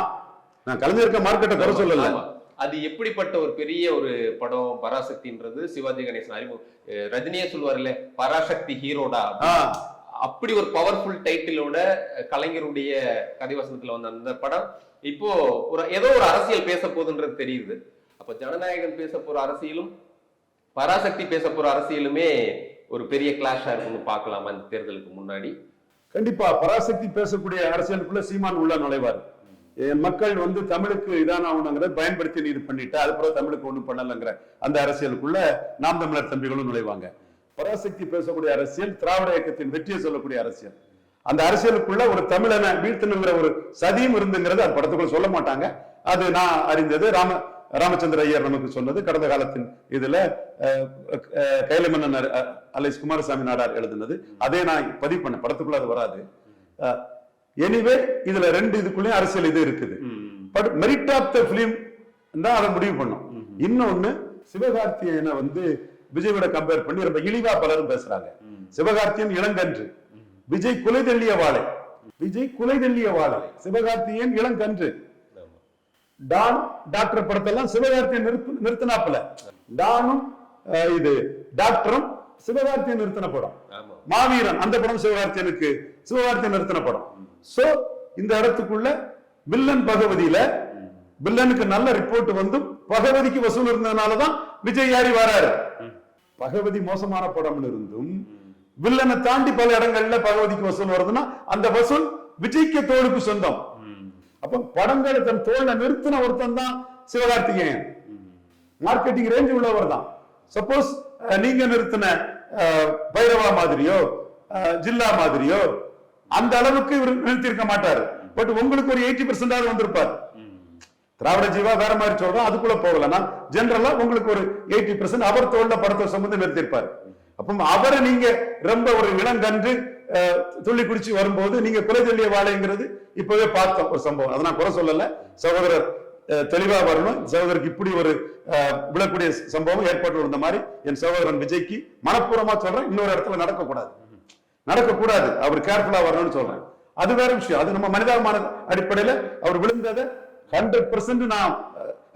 நான் கலைஞருக்கு மார்க்கெட்டை குறை சொல்லல. அது எப்படிப்பட்ட ஒரு பெரிய ஒரு படம் பராசக்தின்றது. சிவாஜி கணேசன் அறிமுகம், ரஜினியே சொல்லுவார்ல பராசக்தி ஹீரோடா, அப்படி ஒரு பவர்ஃபுல் டைட்டிலோட கலைஞருடைய கதைவசனத்துல வந்த அந்த படம் இப்போ ஏதோ ஒரு அரசியல் பேச போகுதுன்றது தெரியுது. அப்ப ஜனநாயகன் பேச போற அரசியலும் பராசக்தி பேச போற அரசியலுமே ஒரு பெரிய கிளாஷா இருக்குன்னு பார்க்கலாமா இந்த தேர்தலுக்கு முன்னாடி? கண்டிப்பா பராசக்தி பேசக்கூடிய அரசியலுக்குள்ள சீமான் உள்ள நுழைவார். என் மக்கள் வந்து தமிழுக்கு இதான ஆகணுங்கிறத பயன்படுத்தி நீ இது பண்ணிட்ட, அதுக்கப்புறம் தமிழுக்கு ஒண்ணும் பண்ணலங்கிற அந்த அரசியலுக்குள்ள நாம் தமிழர் தம்பிகளும் நுழைவாங்க. பராசக்தி பேசக்கூடிய அரசியல் திராவிட இயக்கத்தின் வெற்றியை சொல்லக்கூடிய அரசியல். அந்த அரசியலுக்குள்ள ஒரு தமிழனை வீழ்த்தணுங்கிற ஒரு சதியும் இருந்துங்கிறது அது படத்துக்குள்ள சொல்ல மாட்டாங்க. அது நான் அறிந்தது. ராமச்சந்திர ஐயர் நமக்கு சொன்னது கடந்த காலத்தின் இதுல கைலமன்னன் அலைஸ் குமாரசாமி நாடார் எழுதுனது. அதே நான் பதிவு பண்ண படத்துக்குள்ள அது வராது. எனிவே இதுல 2 இதுக்குள்ளேயும் அரசியல் இது இருக்குது. But merit of the film தான் அதை முடிவு பண்ணும். இன்னொன்னு சிவகார்த்தியனை வந்து விஜயோட கம்பேர் பண்ணி ரொம்ப இழிவா பலரும் பேசுறாங்க. சிவகார்த்தியன் இளங்கன்று, விஜய் குலை தள்ளிய வாழை. விஜய் குலை தள்ளிய வாழை, சிவகார்த்தியன் இளங்கன்று. டான் டாக்டர் படத்தெல்லாம் சிவகார்த்தியன் நிறுத்தினாப்புல. டானும் இது டாக்டரும் சிவகார்த்தியன் நிறுத்தின படம். மாவீரன் அந்த படம் சிவகார்த்தியன் நிறுத்தின படம். சோ இந்த இடத்துக்குள்ள வில்லன் பகவதியில வில்லனுக்கு நல்ல ரிப்போர்ட் வந்து பகவதிக்கு வசூல் இருந்ததுனாலதான் விஜய் யாரி வராரு. பகவதி மோசமான படம்னு இருந்தும் வில்லனை தாண்டி பல இடங்கள்ல பகவதிக்கு வசூல் வருதுன்னா அந்த வசூல் விஜய்க்கு தோளுக்கு சொந்தம். அப்ப படங்களை தன் தோல்ல நிறுத்தின ஒருத்தன் தான் சிவகார்த்திகேயன். மார்க்கெட்டிங் ரேஞ்ச் உள்ளவர் தான். சப்போஸ் நீங்க நிறுத்தின பைரவா மாதிரியோ ஜில்லா மாதிரியோ அந்த அளவுக்கு இவர் நிறுத்தி இருக்க மாட்டாரு. பட் உங்களுக்கு ஒரு 80% வந்திருப்பார். திராவிட ஜீவா வேற மாதிரி சொல்றோம், அதுக்குள்ள போகலன்னா ஜெனரலா உங்களுக்கு ஒரு 80% அவர் தோல்ல படத்தை சம்பந்தம் நிறுத்திருப்பாரு. அப்ப அவரை நீங்க ரொம்ப ஒரு இளங்கன்று துள்ளி குடிச்சு வரும்போது நீங்க குலை சொல்லிய வாழைங்கிறது இப்பவே பார்த்தோம் ஒரு சம்பவம். அதை நான் குறை சொல்லல, சகோதரர் தெளிவா வரணும். சகோதரருக்கு இப்படி ஒரு விழக்கூடிய சம்பவம் ஏற்பட்டு இருந்த மாதிரி என் சகோதரன் விஜய்க்கு மனப்பூர்வமா சொல்றேன், இன்னொரு இடத்துல நடக்கக்கூடாது, அவர் கேர்ஃபுல்லா வரணும்னு சொல்றேன். அது வேற விஷயம், அது நம்ம மனிதாபிமான அடிப்படையில அவர் விழுந்ததை 100% நான்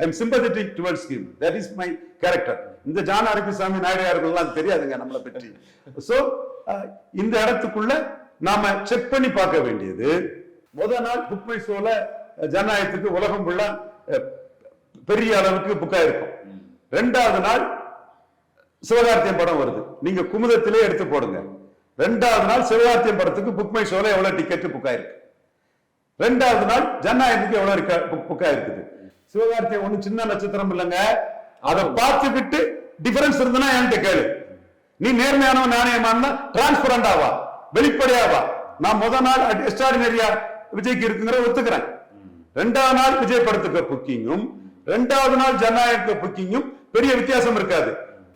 I am sympathetic towards him. That is my character. இந்த ஜான் அரிப்பிசாமி நாயுடையார்கள்லாம் தெரியாதுங்க நம்மளை பற்றி. சோ இந்த இடத்துக்குள்ள நாம செக் பண்ணி பார்க்க வேண்டியது, முதல் நாள் புக் மை ஷோல ஜனநாயகத்துக்கு உலகம் ஃபுல்லா பெரிய அளவுக்கு புக்கா இருக்கும். 2வது நாள் சிவகார்த்தியம் படம் வருது, நீங்க குமுதத்திலே எடுத்து போடுங்க. 2வது நாள் சிவகார்த்தியம் படத்துக்கு புக் மை ஷோல எவ்வளவு டிக்கெட் புக்கா இருக்கு, 2வது நாள் ஜனநாயகத்துக்கு எவ்வளவு புக்கா இருக்குது. சிவகார்த்தியம் ஒண்ணு சின்ன நட்சத்திரம் இல்லைங்க, அதை பார்த்துக்கிட்டு டிஃபரன்ஸ் இருந்தா என்கிட்ட கேளு. நீ நேர்மையானவன் நாணயமான டிரான்ஸ்பரண்டாவா, வெளிப்படையாவா. நான் முதல் நாள் எக்ஸ்ட்ராடினரியா விஜய்க்கு இருக்குங்கிற ஒத்துக்கிறேன். 2வது நாள் விஜய் படத்துக்கு புக்கிங்கும் 2வது நாள் ஜனநாயக புக்கிங்கும் பெரிய வித்தியாசம் இருக்காது.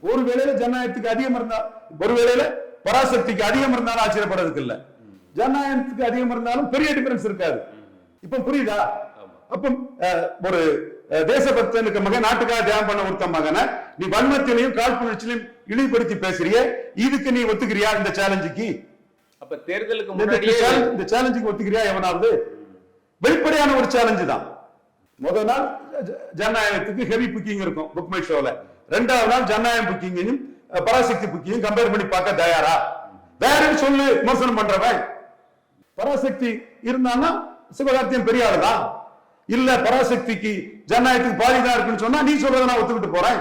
ஒரு வேளையில ஜனநாயகத்துக்கு அதிகம் இருந்தா, ஒரு வேளையில பராசக்திக்கு அதிகம் இருந்தாலும் ஆச்சரியப்படுறதுக்கு இல்ல, ஜனநாயகத்துக்கு அதிகம் இருந்தாலும் பெரிய டிஃபரன்ஸ் இருக்காது. இப்ப புரியுதா? அப்ப ஒரு தேசபக்தனுக்கு மகன் நாட்டுக்காக தியாகம் பண்ண ஒருத்த மகனை நீ வன்மத்திலையும் காழ்ப்புணர்ச்சியிலையும் இழிவுபடுத்தி பேசுறிய, இதுக்கு நீ ஒத்துக்கிறியா? இந்த சேலஞ்சுக்கு அப்ப தேர்தலுக்கு முன்னாடியே இந்த சேலஞ்சுக்கு ஒத்துக்கிறியா? எவனாவது வெளிப்படையான ஒரு சேலஞ்சு தான். முதல் நாள் ஜனநாயகத்துக்கு ஹெவி புக்கிங் இருக்கும் புக் மை ஷோல, 2வது நாள் ஜனநாயகம் புக்கிங்கையும் பராசக்தி புக்கிங்கையும் கம்பேர் பண்ணி பார்க்க தயாரான்னு சொல்லு. விமர்சனம் பண்றவன் பராசக்தி இருந்தான்னா சிவகார்த்தியம் பெரிய ஆளுதான், இல்ல பராசக்திக்கு ஜனநாயகத்துக்கு பாதிதான் இருக்குன்னு சொன்னா நீ சொல்றதை நான் ஒத்துக்கிட்டு போறேன்.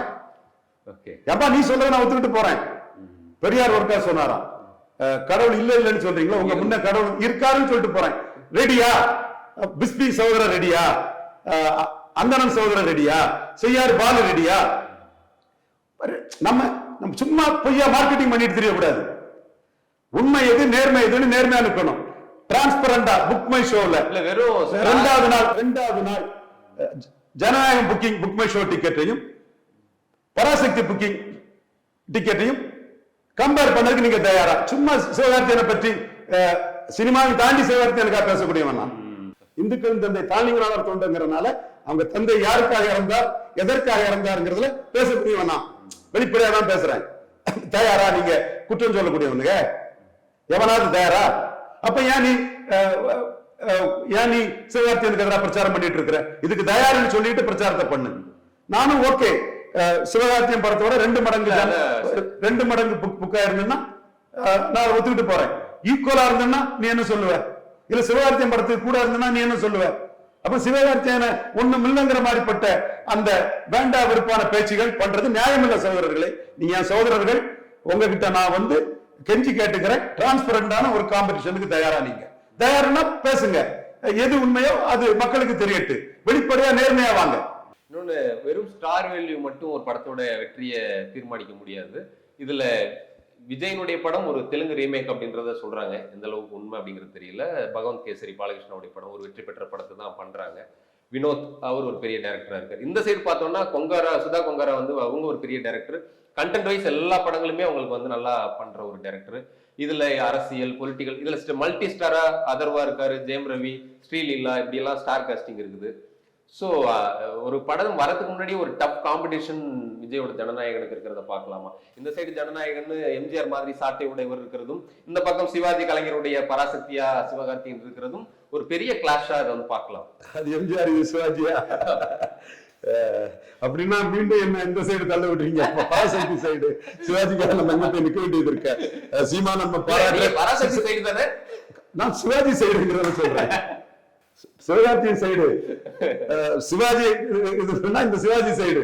எப்பா நீ சொல்றதை நான் ஒத்துக்கிட்டு போறேன். பெரியார் ஒருக்கா சொன்னாராம், கடவுள் இல்லைன்னு சொல்றீங்களா, உங்க முன்ன கடவுள் இருக்காருன்னு சொல்லிட்டு போறேன். ரெடியா? பிஸ்பி சகோதரர் ரெடியா? அந்தனம் சகோதரர் ரெடியா? செய்யாறு பாலு ரெடியா? நம்ம சும்மா பொய்யா மார்க்கெட்டிங் பண்ணிட்டு தெரியக்கூடாது. உண்மை எது நேர்மை எதுன்னு நேர்மையா இருக்கணும். டிரான்ஸ்பரண்டா புக் மை ஷோல வெறும் 2வது நாள் Jananayakam booking book my show டிக்கெட்டையும் பராசக்தி புக்கிங் டிக்கெட்டையும் கம்பேர் பண்ணதுக்கு நீங்க தயாரா? சும்மா சிவகார்த்தியனை பற்றி சினிமாவை தாண்டி சிவகார்த்தியனுக்காக பேசக்கூடியவன். இந்துக்களின் தந்தை தாளிங்கனாளர் தோன்றங்கிறதுனால அவங்க தந்தை யாருக்காக இறந்தார், எதற்காக இறந்தாருங்கிறதுல பேசக்கூடியவன். வெளிப்படையா தான் பேசுறேன். தயாரா நீங்க குற்றம் சொல்லக்கூடியவனுங்க? எவனாவது தயாரா? அப்ப ஏன் நீ சிவகார்த்தியனுக்கு எதிராக பிரச்சாரம் பண்ணிட்டு இருக்கிற? இதுக்கு தயார்னு சொல்லிட்டு பிரச்சாரத்தை பண்ணு. நானும் ஓகே, சிவகார்த்தியம் படத்தோட 2 மடங்கு புக்கா இருந்தேன்னா நான் ஒத்துக்கிட்டு போறேன். ஈக்குவலா இருந்தேன்னா நீ என்ன சொல்லுவ? இல்ல சிவகார்த்தியம் படத்துக்கு கூட இருந்தேன்னா நீ என்ன சொல்லுவ? அப்ப சிவகார்த்தியனை ஒண்ணும் இல்லைங்கிற மாதிரிப்பட்ட அந்த வேண்டா விருப்பான பேச்சுகள் பண்றது நியாயமில்லை சகோதரர்களே. நீங்க என் சகோதரர்கள், உங்ககிட்ட நான் கெஞ்சி கேட்டுக்கிறேன், டிரான்ஸ்பரண்டான ஒரு காம்படிஷனுக்கு தயாரா? நீங்க தயார்னா பேசுங்க, எது உண்மையோ அது மக்களுக்கு தெரியட்டு, வெளிப்படையா நேர்மையா வாங்க. இன்னொன்னு, வெறும் ஸ்டார் வேல்யூ மட்டும் ஒரு படத்தோட வெற்றியை தீர்மானிக்க முடியாது. இதுல விஜயனுடைய படம் ஒரு தெலுங்கு ரீமேக் அப்படின்றத சொல்றாங்க, எந்த அளவுக்கு உண்மை அப்படிங்கிறது தெரியல. பகவந்த் கேசரி பாலகிருஷ்ணனுடைய படம் ஒரு வெற்றி பெற்ற படத்தை தான் பண்றாங்க. வினோத் அவர் ஒரு பெரிய டைரக்டரா இருக்காரு. இந்த சைடு பார்த்தோம்னா சுதா கொங்காரா அவங்க ஒரு பெரிய டைரக்டர். கண்டென்ட் வைஸ் எல்லா படங்களுமே அவங்களுக்கு நல்லா பண்ற ஒரு டைரக்டர். இதுல அரசியல், பொலிட்டிக்கல், இதுல மல்டி ஸ்டாரா அதர்வா இருக்காரு, ஜெயம் ரவி, ஸ்ரீலீலா, இப்படி எல்லாம் ஸ்டார் காஸ்டிங் இருக்குது. ஸோ ஒரு படம் வரதுக்கு முன்னாடி ஒரு டஃப் காம்படிஷன் விஜயோட ஜனநாயகனுக்கு இருக்கிறத பார்க்கலாமா? இந்த சைடு ஜனநாயகன் எம்ஜிஆர் மாதிரி சாட்டையோட இவர் இருக்கிறதும், இந்த பக்கம் சிவாஜி கலைஞருடைய பராசக்தியா சிவகார்த்திகேயன் இருக்கிறதும் ஒரு பெரிய கிளாஷா அதை பார்க்கலாம். அது எம்ஜிஆர் சிவாஜியா அப்படின்னா மீண்டும் என்ன இந்த சைடு தள்ள விட்டுறீங்க? பராசக்தி சைடு சிவாஜிக்காக நம்ம எங்க போய் நிக்க வேண்டியது இருக்க? சீமா நம்ம பராசக்தி சைடு தானே, நான் சிவாஜி சைடுங்கிறத சொல்றேன். சிவகார்த்தியின் சைடு சிவாஜி, இந்த சிவாஜி சைடு.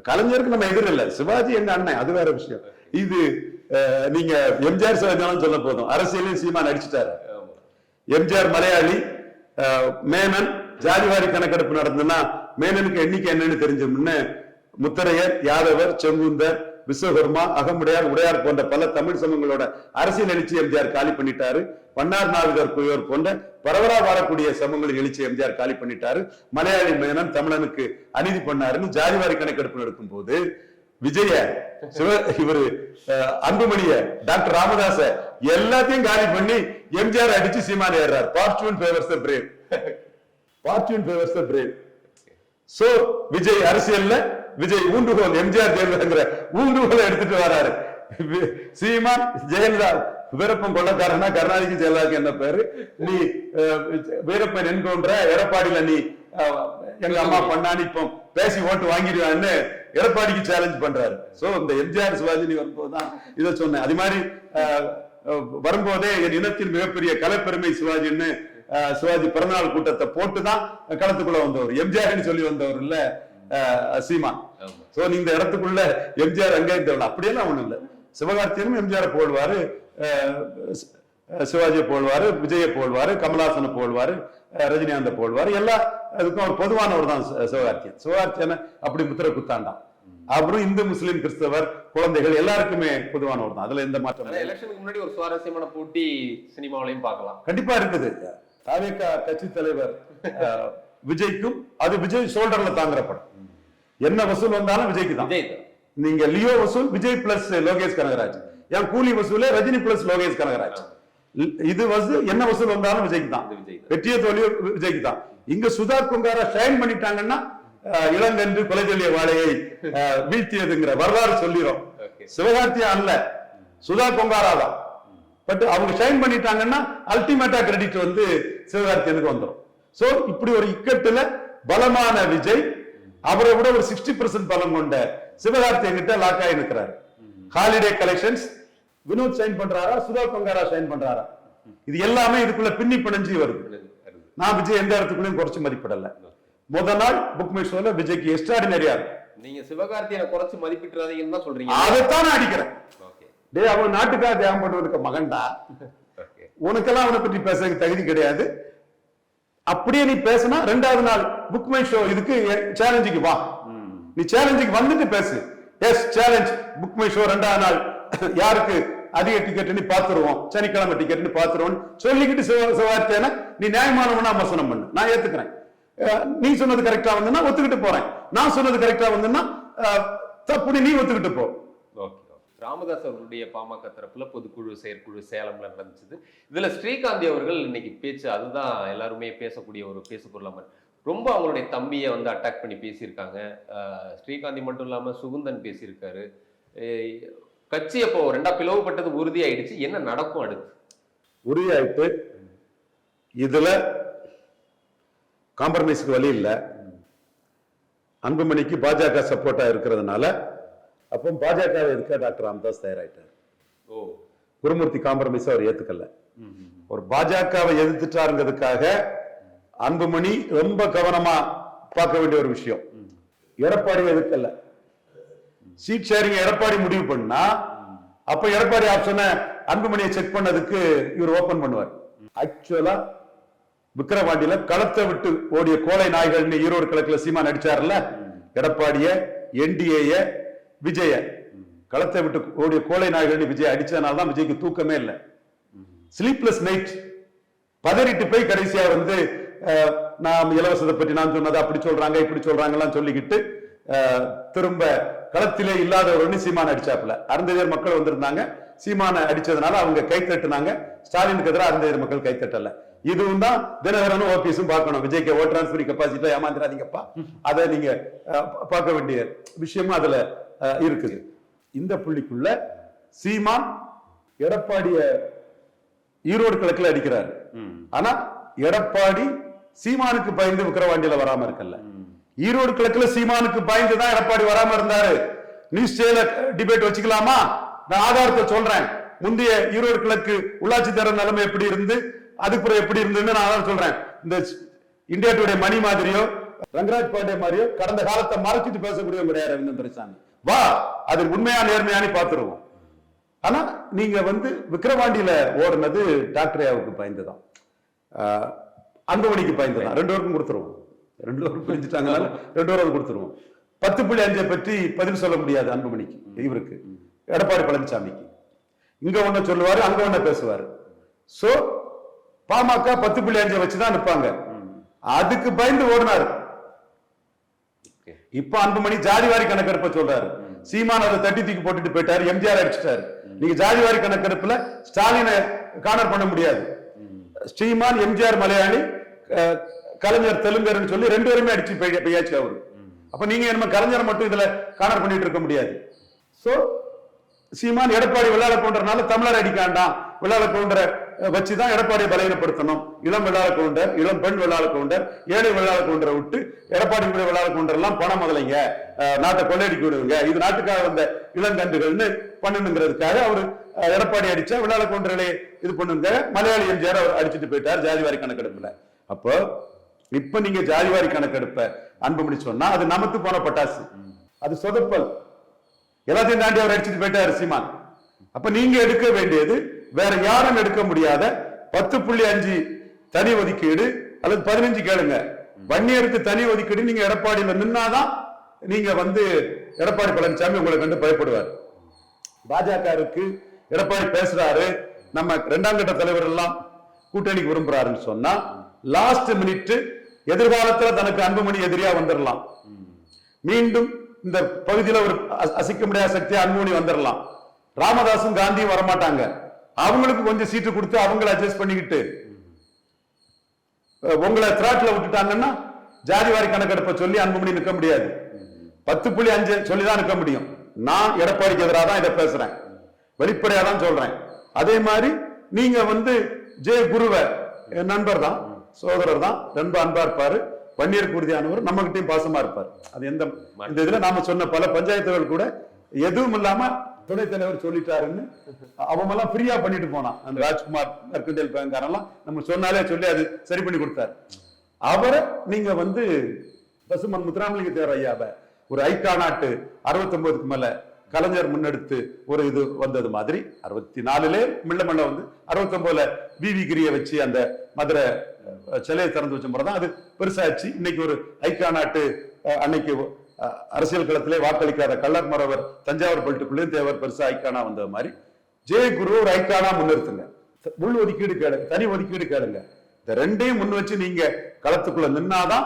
கலைஞருக்கு நம்ம எதிர் இல்ல, சிவாஜி எங்க அண்ணன், அது வேற விஷயம். இது நீங்க எம்ஜிஆர் சிவாஜி சொல்ல போதும், அரசியலையும் சீமா நடிச்சுட்டாரு. எம்ஜிஆர் மலையாளி, மேனன் ஜாதிவாரி கணக்கெடுப்பு நடந்ததுன்னா மேனனுக்கு எண்ணிக்கை என்னன்னு தெரிஞ்சோம்னு முத்தரையர், யாதவர், செங்குந்தர், விஸ்வகர்மா, அகமுடையார், உடையார் போன்ற பல தமிழ் சமூகங்களோட அரசியல் எழுச்சி எம்ஜிஆர் காலி பண்ணிட்டாரு. பன்னார் நாவிதர் குயோர் போன்ற பரவலா வாழக்கூடிய சமூகங்களின் எழுச்சி எம்ஜிஆர் காலி பண்ணிட்டாரு. மலையாளி மேனன் தமிழனுக்கு அநீதி பண்ணாருன்னு ஜாதிவாரி கணக்கெடுப்பு நடக்கும் போது விஜய இவரு அன்புமணிய டாக்டர் ராமதாச எல்லாத்தையும் காலி பண்ணி எம்ஜிஆர் அடிச்சு சீமான் ஏறார். பார்ச்சூன் ஃபேவர்ஸ் தி பிரேவ். பார்ச்சூன் ஃபேவர்ஸ் தி பிரேவ். சோ விஜய் அரசியல்ல விஜய் ஊண்டுகோல் எம்ஜிஆர் தேர்தல்ங்கிற ஊண்டுகோலை எடுத்துட்டு வராரு. சீமான் ஜெயலலிதா வீரப்பன் கொள்ளக்காரனா கருணாநிதி ஜெயலலிதாக்கு என்ன பேரு, நீ வீரப்பன் என்கொன்ற எடப்பாடியில நீ எங்க அம்மா பண்ணான்னு இப்போ பேசி ஓட்டு வாங்கிடுவான்னு எடப்பாடிக்கு சேலஞ்ச் பண்றாரு. சோ இந்த எம்ஜிஆர் சிவாஜி வரும்போதுதான் இதை சொன்னேன். அது மாதிரி வரும்போதே என் இனத்தின் மிகப்பெரிய கலைப்பெருமை சிவாஜின்னு சிவாஜி பிறந்தநாள் கூட்டத்தை போட்டுதான் களத்துக்குள்ள வந்தவர். எம்ஜிஆர் சொல்லி வந்தவர் இல்ல சீமான். சோ இந்த இடத்துக்குள்ள எம்ஜிஆர் அங்க இருந்தவள் அப்படியெல்லாம் ஒண்ணும் இல்ல. சிவகார்த்தியனும் எம்ஜிஆர் போடுவாரு, சிவாஜியை போடுவாரு, விஜய போடுவாரு, கமலாசனை போடுவாரு, ரஜினிகாந்த போடுவாரு. எல்லாம் அதுக்கும் ஒரு பொதுவானவர் தான் சிவகார்த்தியன். சிவகார்த்தியனை அப்படி முத்திர குத்தாண்டான். அப்புறம் இந்து முஸ்லிம் கிறிஸ்தவர் குழந்தைகள் எல்லாருக்குமே பொதுவானவர் தான். அதுல எந்த மாற்றம். எலெக்ஷனுக்கு முன்னாடி ஒரு சுவாரஸ்யமான போட்டி சினிமாவிலையும் பார்க்கலாம். கண்டிப்பா இருக்குது. தாவேகா கட்சி தலைவர் விஜய்க்கும் அது விஜய் ஷோல்டர்ல தாங்குற படம். என்ன வசூல் வந்தாலும் விஜய்க்கு தான். நீங்க லியோ வசூல் விஜய் பிளஸ் லோகேஷ் கனகராஜ், என் கூலி வசூல ரஜினி பிளஸ் லோகேஷ் கனகராஜ். இது என்ன வசூல் வந்தாலும் விஜய்க்கு தான். வெற்றிய தோல்வியோ விஜய்க்கு தான். இங்க சுதா கொங்காரா ஷைன் பண்ணிட்டாங்கன்னா இளங்கன்று கொலை சொல்லிய வாழையை வீழ்த்தியதுங்கிற வரலாறு சொல்லிடும். சிவகார்த்தியா அல்ல, சுதா கொங்காரா தான். பட் அவங்க ஷைன் பண்ணிட்டாங்கன்னா அல்டிமேட்டா கிரெடிட் வந்து சிவகார்த்தியனுக்கு வந்துடும். சோ இப்படி ஒரு இக்கட்டுல பலமான விஜய் அவரை விட ஒரு 60% பலம் கொண்ட சிவகார்த்தியன் கிட்ட லாக் ஆகி நிற்கிறாரு. ஹாலிடே கலெக்ஷன்ஸ் வினோத் ஷைன் பண்றாரா, சுதா கொங்காரா ஷைன் பண்றாரா, இது எல்லாமே இதுக்குள்ள பின்னி பிணைஞ்சி வருது. நான் விஜய் எந்த இடத்துக்குள்ளயும் குறைச்சு மதிப்பிடல. முதல் நாள் புக் மை ஷோல விஜய்க்கு எக்ஸ்ட்ராடினரியா இருக்கு. நீங்க சிவகார்த்தியனை குறைச்சு மதிப்பிட்டுறாதீங்கன்னு தான் சொல்றீங்க. அதைத்தான் நான் அடிக்கிறேன். டேய், அவன் நாட்டுக்காக தியாகம் பண்ணுவதுக்கு மகன்டா, உனக்கெல்லாம் அவனை பற்றி பேசுறதுக்கு தகுதி கிடையாது. அப்படியே நீ பேசினா ரெண்டாவது நாள் புக் மை ஷோ இதுக்கு சேலஞ்சுக்கு வா. நீ சேலஞ்சுக்கு வந்துட்டு பேசு. Yes challenge book my show ரெண்டாவது நாள் யாருக்கு அதிக டிக்கெட் பாத்துருவோம், சனிக்கிழமை டிக்கெட் பாத்துருவோம் சொல்லிக்கிட்டு சிவகார்த்தியனை நீ நியாயமானவனா விமர்சனம் பண்ணு, நான் ஏத்துக்கிறேன். நீ சொன்னது கரெக்டா வந்துன்னா ஒத்துக்கிட்டு போறேன், நான் சொன்னது கரெக்டா வந்துன்னா தப்பு நீ ஒத்துக்கிட்டு போ. ராமதாஸ் அவர்களுடைய பாமக தரப்புல பொதுக்குழு செயற்குழு சேலம்ல நடந்துச்சு. இதுல ஸ்ரீகாந்தி அவர்கள் இன்னைக்கு பேச்சு, அதுதான் எல்லாருமே பேசக்கூடிய ஒரு பேசுபொருளாம ரொம்ப அவங்களுடைய தம்பியை வந்து அட்டாக் பண்ணி பேசியிருக்காங்க. ஸ்ரீகாந்தி மட்டும் இல்லாம சுகுந்தன் பேசியிருக்காரு. கட்சி அப்போ ரெண்டா பிளவுபட்டது உறுதியாயிடுச்சு. என்ன நடக்கும் அடுத்து? உறுதியாயிட்டு இதுல காம்ப்ரமைஸ்க்கு வழி இல்லை. அன்புமணிக்கு பாஜக சப்போர்ட்டா இருக்கிறதுனால அப்போ பாஜக எதுக்க டாக்டர் ராமதாஸ் தயாராயிட்டார். குருமூர்த்தி காம்ப்ரமைஸ் அவர் ஏத்துக்கல. ஒரு பாஜகவை எதிர்த்துட்டாருங்கிறதுக்காக அன்புமணி ரொம்ப கவனமா பார்க்க வேண்டிய ஒரு விஷயம். எடப்பாடி எதுக்கல. சீட் ஷேரிங் எடப்பாடி முடிவு பண்ணா அப்ப எடப்பாடி ஆப்ஷனை அன்புமணியை செக் பண்ணதுக்கு இவர் ஓபன் பண்ணுவார். ஆக்சுவலா விக்கிரவாண்டியில களத்தை விட்டு ஓடிய கோலை நாய்கள் ஈரோடு கிழக்குல சீமான் அடிச்சார்ல, எடப்பாடிய என்டிஏ விஜய களத்தை விட்டு ஓடிய கோலை நாய்கள் விஜய் அடிச்சதுனால்தான் விஜய்க்கு தூக்கமே இல்லை. Sleepless night. பதறிட்டு போய் கடைசியா வந்து நாம் இலவசத்தை பற்றி நான் சொன்னதை அப்படி சொல்றாங்க இப்படி சொல்றாங்கலாம் சொல்லிக்கிட்டு திரும்ப களத்திலே இல்லாதவர்கள் சீமான அடிச்சாப்புல. அருந்ததியர் மக்கள் வந்திருந்தாங்க, சீமான அடிச்சதுனால அவங்க கைத்தட்டுனாங்க. ஸ்டாலினுக்கு எதிராக அருந்ததியர் மக்கள் கைத்தட்டல. இதுவும் தான் தினகரனும் ஓபிஎஸும் பார்க்கணும். விஜய்க்கு ஓட் டிரான்ஸ்பர் கெப்பாசிட்டி ஏமாந்துடாதீங்கப்பா, அதை நீங்க பார்க்க வேண்டிய விஷயமும் அதுல இருக்குது. இந்த புள்ளிக்குள்ள சீமான் எடப்பாடிய ஈரோடு கிழக்குல அடிக்கிறாரு. ஆனா எடப்பாடி சீமானுக்கு பயந்து விக்கிரவாண்டியில வராம இருக்கல. ஈரோடு கிழக்குல சீமானுக்கு பயந்துதான் எடப்பாடி வராம இருந்தாரு. நியூஸ் சேனல்ல டிபேட் வச்சுக்கலாமா? நான் ஆதாரத்தை சொல்றேன். முந்தைய ஈரோடு கிழக்கு உள்ளாட்சி தேர்தல் நிலைமை எப்படி இருந்து அதுக்கு எப்படி இருந்துன்னு நான் ஆதாரம் சொல்றேன். இந்த இந்தியா டுடே மணி மாதிரியோ ரங்கராஜ் பாண்டே மாதிரியோ கடந்த காலத்தை மறைச்சிட்டு பேசக்கூடிய கிடையாது ரவீந்திரன் துரைசாமி. வா, அது உண்மையா நேர்மையானு பாத்துருவோம். ஆனா நீங்க வந்து விக்கிரவாண்டியில ஓடுனது டாக்டரையாவுக்கு பயந்துதான், அன்புமணிக்கு பயந்துதான். ரெண்டு பேருக்கும் கொடுத்துருவோம். ரெண்டு பேரும் பிரிஞ்சுட்டாங்கனால ரெண்டு பேரும் கொடுத்துருவோம். 10.5 பற்றி பதில் சொல்ல முடியாது அன்புமணிக்கு, இவருக்கு எடப்பாடி பழனிசாமிக்கு. இங்க ஒண்ணு சொல்லுவாரு, அங்க ஒண்ணு பேசுவாரு. சோ பாமக 10.5 வச்சுதான் நிற்பாங்க. அதுக்கு பயந்து ஓடினாரு. இப்ப அன்புமணி ஜாதிவாரி கணக்கெடுப்ப சொல்றாரு. சீமான் அதை தட்டி தூக்கி போட்டுட்டு போயிட்டாரு, எம்ஜிஆர் அடிச்சிட்டாரு. நீங்க ஜாதிவாரி கணக்கெடுப்புல ஸ்டாலினை கார்னர் பண்ண முடியாது. ஸ்ரீமான் எம்ஜிஆர் மலையாளி, கலைஞர் தெலுங்கர்னு சொல்லி 2 பேருமே அடிச்சு பெய்யாச்சு அவரு. அப்ப நீங்க நம்ம கலைஞரை மட்டும் இதுல கார்னர் பண்ணிட்டு இருக்க முடியாது. சோ சீமான் எடப்பாடி வெள்ளாள கவுண்டர்னால தமிழர் அடிக்காண்டாம், வெள்ளாள கவுண்டரை வச்சுதான் எடப்பாடியை பலவீனப்படுத்தணும். இளம் வெள்ளாள கவுண்டர், இளம் பெண் வெள்ளாள கவுண்டர், ஏழை வெள்ளாள கவுண்டரை விட்டு எடப்பாடி வெள்ளாள கவுண்டர் எல்லாம் பணம் முதலைங்க, நாட்டை கொள்ளையடிக்க விடுவீங்க, இது நாட்டுக்காக வந்த இளங்கன்றுகள்னு பண்ணணுங்கிறதுக்காக அவரு எடப்பாடி அடிச்சா வெள்ளாள கவுண்டர்களை இது பண்ணுங்க. மலையாளி எம்ஜிஆர் அவர் அடிச்சுட்டு போயிட்டார் ஜாதிவாரி கணக்கெடுப்புல. அப்போ இப்ப நீங்க ஜாதிவாரி கணக்கெடுப்ப அன்புமணி சொன்னா அது நமக்கு போன பட்டாசு, அது சொதப்பல். எல்லாத்தையும் தாண்டி அவர் அடிச்சுட்டு போயிட்டாரு சீமான். அப்ப நீங்க எடுக்க வேண்டியது வேற யாரும் எடுக்க முடியாத 10.5 தனி ஒதுக்கீடு அல்லது 15 கேளுங்க. வன்னியருக்கு தனி ஒதுக்கீடு நீங்க எடப்பாடியில நின்னாதான் நீங்க எடப்பாடி பழனிசாமி உங்களை கண்டு பயப்படுவார். பாஜகவுக்கு எடப்பாடி பேசுறாரு, நம்ம 2ஆம் கட்ட தலைவர் எல்லாம் கூட்டணிக்கு விரும்புறாருன்னு சொன்னா லாஸ்ட் மினிட் எதிர்காலத்துல தனக்கு அன்புமணி எதிரியா வந்துடலாம். மீண்டும் இந்த பகுதியில ஒரு அசைக்க முடியாத சக்தியா அன்புமணி வந்துடலாம். ராமதாசும் காந்தியும் வரமாட்டாங்க. அவங்களுக்கு கொஞ்சம் சீட்டு கொடுத்து அவங்களை அட்ஜஸ்ட் பண்ணிக்கிட்டு உங்களை திராட்ல விட்டுட்டாங்கன்னா ஜாதிவாரி கணக்கெடுப்பை சொல்லி அன்புமணி நிற்க முடியாது. 10.5 சொல்லிதான் நிற்க முடியும். நான் எடப்பாடிக்கு எதிராக தான் இதை பேசுறேன், வெளிப்படையா தான் சொல்றேன். அதே மாதிரி நீங்க ஜெய குருவை நண்பர் தான், சோதரர் தான், ரொம்ப அன்பா இருப்பாரு, வன்னியருக்கு உறுதியானவர், நம்ம கிட்டையும் பாசமா இருப்பார். அது இந்த இதுல நாம சொன்ன பல பஞ்சாயத்துகள் கூட எதுவும் இல்லாம துணைத் தலைவர் சொல்லிட்டாருன்னு அவங்க எல்லாம் ஃப்ரீயா பண்ணிட்டு போனான். அந்த ராஜ்குமார் மெர்கண்டல் பேங்காரெல்லாம் நம்ம சொன்னாலே சொல்லி அது சரி பண்ணி கொடுத்தாரு. அவரை நீங்க பசுமன் முத்துராமலிங்க தேவர் ஐயாவை ஒரு ஐக்கானாட்டு 69க்கு மேல கலைஞர் முன்னெடுத்து ஒரு இது வந்தது மாதிரி 64லே மெல்ல மெல்ல 69ல விவி கிரியை வச்சு அந்த மதுரை சிலையை திறந்து வச்ச முறைதான் அது பெருசாச்சு. இன்னைக்கு ஒரு ஐக்கானாட்டு அன்னைக்கு அரசியல் களத்திலே வாக்களிக்காத கள்ளர் மறவர் தஞ்சாவூர் பல்ட்டுக்குள்ளே தேவர் பெருசா ஐக்கானா வந்த மாதிரி ஜெயகுரு ஒரு ஐக்கானா முன்னிறுத்துங்க. உள் ஒதுக்கீடு கேளுங்க, தனி ஒதுக்கீடு கேளுங்க. இந்த 2ஐயும் முன் வச்சு நீங்க களத்துக்குள்ள நின்னாதான்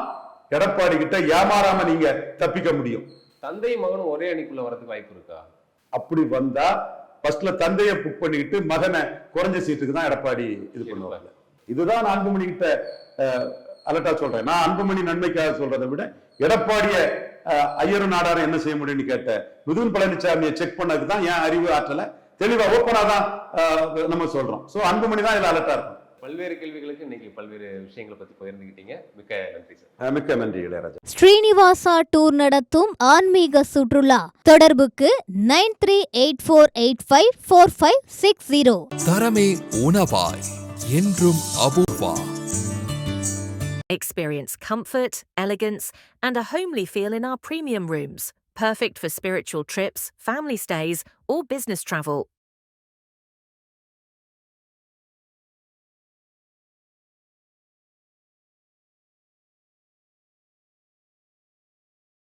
எடப்பாடி கிட்ட ஏமாறாம நீங்க தப்பிக்க முடியும். தந்தை மகனும் ஒரே அணிக்குள்ள வரதுக்கு வாய்ப்பு இருக்கா? அப்படி வந்தா ஃபர்ஸ்ட்ல தந்தையை புக் பண்ணிக்கிட்டு மகனை குறைஞ்ச சீட்டுக்கு தான் எடப்பாடி இது பண்ணுவாங்க. இதுதான் நான் அன்புமணி கிட்ட அலர்ட்டா சொல்றேன். நான் அன்புமணி நன்மைக்காக சொல்றதை விட எடப்பாடிய ஐயரும் நாடாரும் என்ன செய்ய முடியும்னு கேட்ட மிதுன் பழனிசாமியை செக் பண்ணதுக்கு தான் என் அறிவு ஆற்றல தெளிவா ஓப்பனா தான் நம்ம சொல்றோம். சோ அன்புமணி தான் இதுல அலர்ட்டா இருக்கும். பல்வேறு கேள்விகளுக்கு இன்னைக்கு பல்வேறு விஷயங்களை பத்தி பகிர்ந்துக்கிட்டீங்க. மிக்க நன்றி சார். மிக்க நன்றி இளையராஜா. ஸ்ரீனிவாசா டூர் நடத்தும் ஆன்மீக சுற்றுலா தொடர்புக்கு 9384854560. தரமே உணவாய் என்றும் Apoorva. Experience comfort, elegance, and a homely feel in our premium rooms. Perfect for spiritual trips, family stays, or business travel,